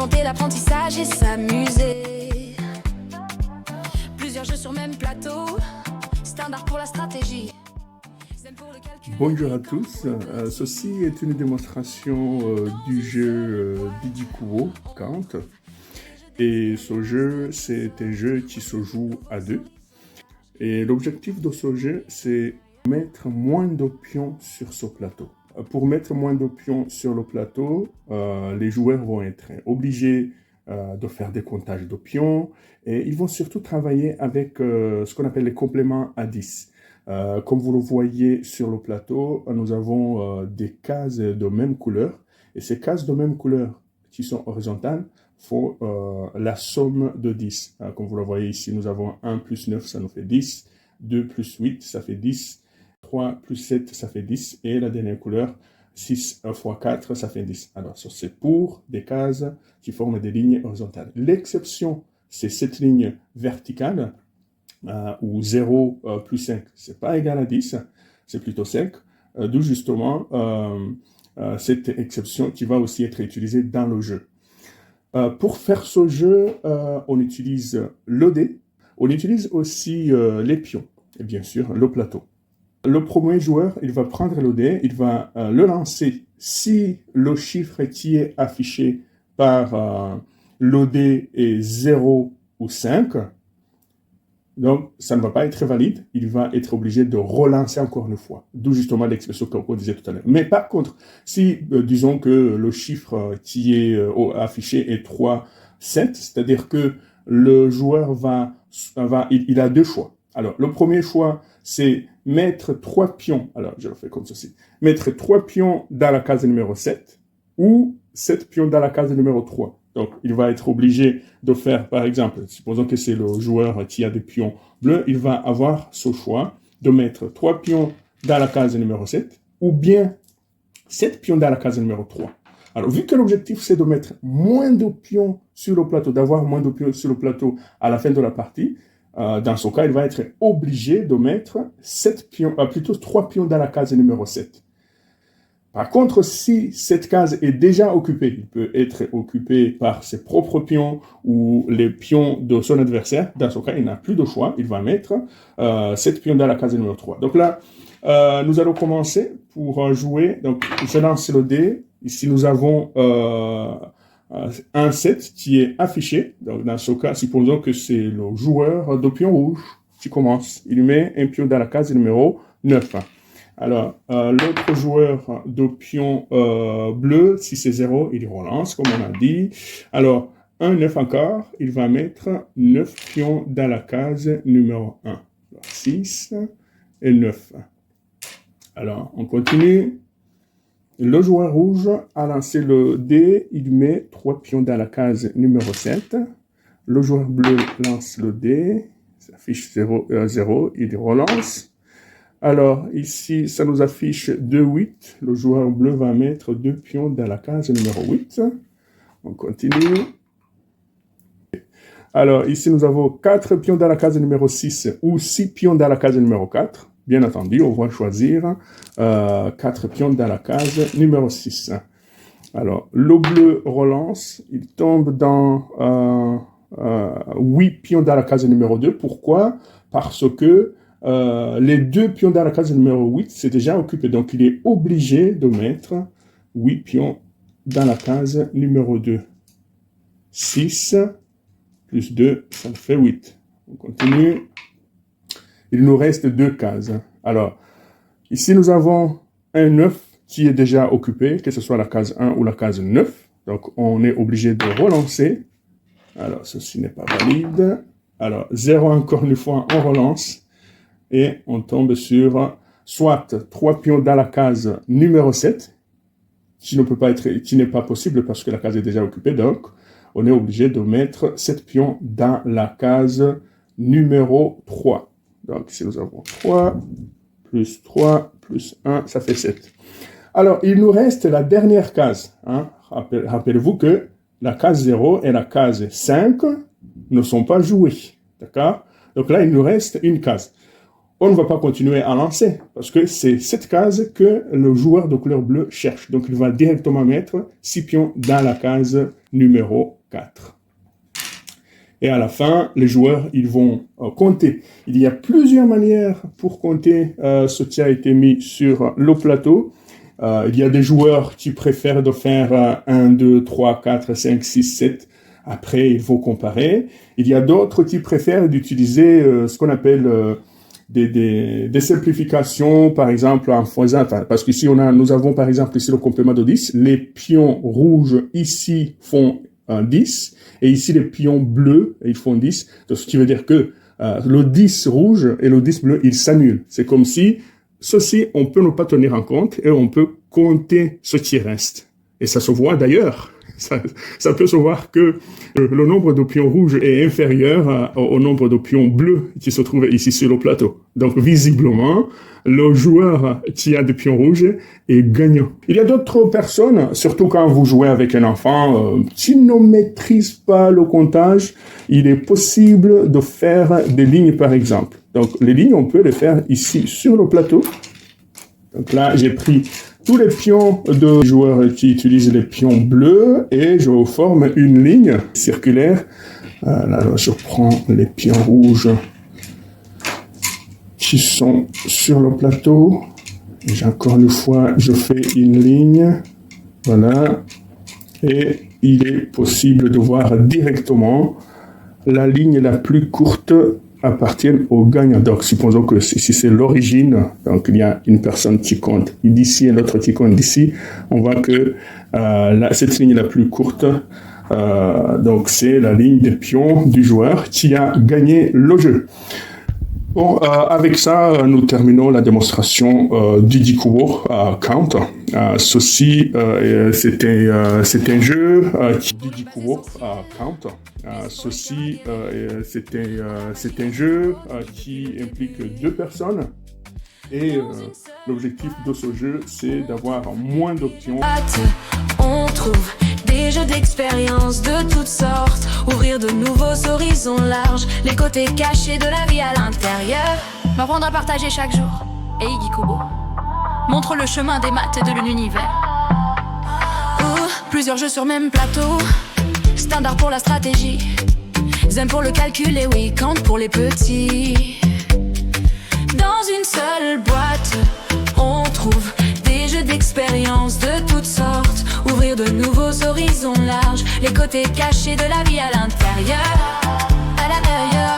inventer l'apprentissage et s'amuser. Plusieurs jeux sur même plateau, standard pour la stratégie. Bonjour à tous, ceci est une démonstration du jeu Didi Kubo Kant. Et ce jeu, c'est un jeu qui se joue à deux. Et l'objectif de ce jeu, c'est mettre moins de pions sur ce plateau. Pour mettre moins de pions sur le plateau, les joueurs vont être obligés de faire des comptages de pions et ils vont surtout travailler avec ce qu'on appelle les compléments à 10. Comme vous le voyez sur le plateau, nous avons des cases de même couleur et ces cases de même couleur qui sont horizontales font la somme de 10. Comme vous le voyez ici, nous avons 1 plus 9, ça nous fait 10, 2 plus 8, ça fait 10, 3 plus 7, ça fait 10, et la dernière couleur, 6 fois 4, ça fait 10. Alors, ça, c'est pour des cases qui forment des lignes horizontales. L'exception, c'est cette ligne verticale, où 0 plus 5, c'est pas égal à 10, c'est plutôt 5, d'où justement cette exception qui va aussi être utilisée dans le jeu. Pour faire ce jeu, on utilise le dé, on utilise aussi les pions, et bien sûr le plateau. Le premier joueur, il va prendre le dé, il va le lancer. Si le chiffre qui est affiché par le dé est 0 ou 5, donc ça ne va pas être valide, il va être obligé de relancer encore une fois. D'où justement l'expression qu'on disait tout à l'heure. Mais par contre, si disons que le chiffre qui est affiché est 3, 7, c'est-à-dire que le joueur il a deux choix. Alors, le premier choix, c'est mettre 3 pions. Alors, je le fais comme ceci. Mettre 3 pions dans la case numéro 7 ou 7 pions dans la case numéro 3. Donc, il va être obligé de faire, par exemple, supposons que c'est le joueur qui a des pions bleus, il va avoir ce choix de mettre 3 pions dans la case numéro 7 ou bien 7 pions dans la case numéro 3. Alors, vu que l'objectif, c'est de mettre moins de pions sur le plateau, d'avoir moins de pions sur le plateau à la fin de la partie, dans ce cas, il va être obligé de mettre 3 pions dans la case numéro 7. Par contre, si cette case est déjà occupée, il peut être occupé par ses propres pions ou les pions de son adversaire. Dans ce cas, il n'a plus de choix. Il va mettre 7 pions dans la case numéro 3. Donc là, nous allons commencer pour jouer. Donc, je lance le dé. Ici, nous avons un 7 qui est affiché. Donc, dans ce cas, supposons que c'est le joueur de pion rouge qui commence. Il met un pion dans la case numéro 9. Alors, l'autre joueur de pion bleu, si c'est 0, il relance, comme on a dit. Alors, un 9 encore, il va mettre 9 pions dans la case numéro 1. Alors, 6 et 9. Alors, on continue. Le joueur rouge a lancé le dé, il met 3 pions dans la case numéro 7. Le joueur bleu lance le dé, ça affiche 0, il relance. Alors, ici, ça nous affiche 2, 8. Le joueur bleu va mettre 2 pions dans la case numéro 8. On continue. Alors, ici, nous avons 4 pions dans la case numéro 6 ou 6 pions dans la case numéro 4. Bien entendu, on va choisir 4 pions dans la case numéro 6. Alors, le bleu relance. Il tombe dans 8 pions dans la case numéro 2. Pourquoi? Parce que les 2 pions dans la case numéro 8, c'est déjà occupé. Donc, il est obligé de mettre 8 pions dans la case numéro 2. 6 plus 2, ça fait 8. On continue. Il nous reste 2 cases. Alors, ici, nous avons un 9 qui est déjà occupé, que ce soit la case 1 ou la case 9. Donc, on est obligé de relancer. Alors, ceci n'est pas valide. Alors, 0 encore une fois, on relance. Et on tombe sur soit 3 pions dans la case numéro 7, qui n'est pas possible parce que la case est déjà occupée. Donc, on est obligé de mettre 7 pions dans la case numéro 3. Donc, ici, nous avons 3 plus 1, ça fait 7. Alors, il nous reste la dernière case. Rappelez-vous que la case 0 et la case 5 ne sont pas jouées. D'accord? Donc là, il nous reste une case. on ne va pas continuer à lancer parce que c'est cette case que le joueur de couleur bleue cherche. Donc, il va directement mettre 6 pions dans la case numéro 4. Et à la fin, les joueurs, ils vont compter. Il y a plusieurs manières pour compter ce qui a été mis sur le plateau. Il y a des joueurs qui préfèrent de faire 1, 2, 3, 4, 5, 6, 7. Après, il faut comparer. Il y a d'autres qui préfèrent d'utiliser ce qu'on appelle des simplifications, par exemple en faisant, parce qu'ici nous avons par exemple ici le complément de 10. Les pions rouges ici font 10 et ici les pions bleus ils font 10. Donc, ce qui veut dire que le 10 rouge et le 10 bleu ils s'annulent. C'est comme si ceci on peut ne pas tenir en compte et on peut compter ce qui reste. Et ça se voit d'ailleurs. Ça peut se voir que le nombre de pions rouges est inférieur au nombre de pions bleus qui se trouvent ici sur le plateau. Donc, visiblement, le joueur qui a des pions rouges est gagnant. Il y a d'autres personnes, surtout quand vous jouez avec un enfant qui ne maîtrise pas le comptage, il est possible de faire des lignes, par exemple. Donc, les lignes, on peut les faire ici sur le plateau. Donc là, j'ai pris tous les pions de joueurs qui utilisent les pions bleus et je forme une ligne circulaire. Là, je prends les pions rouges qui sont sur le plateau. Et encore une fois, je fais une ligne. Voilà. Et il est possible de voir directement la ligne la plus courte appartiennent au gagnant. Donc, supposons que si c'est l'origine, donc il y a une personne qui compte d'ici et l'autre qui compte d'ici, on voit que cette ligne la plus courte, donc c'est la ligne des pions du joueur qui a gagné le jeu. Bon, avec ça, nous terminons la démonstration Didi Kubo Count. Ceci, c'était un jeu Didi Kubo Count. Ceci, c'est un jeu qui implique 2 personnes. Et l'objectif de ce jeu, c'est d'avoir moins d'options. On trouve des jeux d'expérience de toutes sortes, ouvrir de nouveaux horizons larges, les côtés cachés de la vie à l'intérieur. M'apprendre à partager chaque jour. Eigi Kubo montre le chemin des maths et de l'univers. Plusieurs jeux sur même plateau, standard pour la stratégie, zen pour le calcul et oui, Kant pour les petits. Dans une seule boîte, on trouve des jeux d'expérience de toutes sortes, ouvrir de nouveaux horizons larges, les côtés cachés de la vie à l'intérieur, à l'intérieur.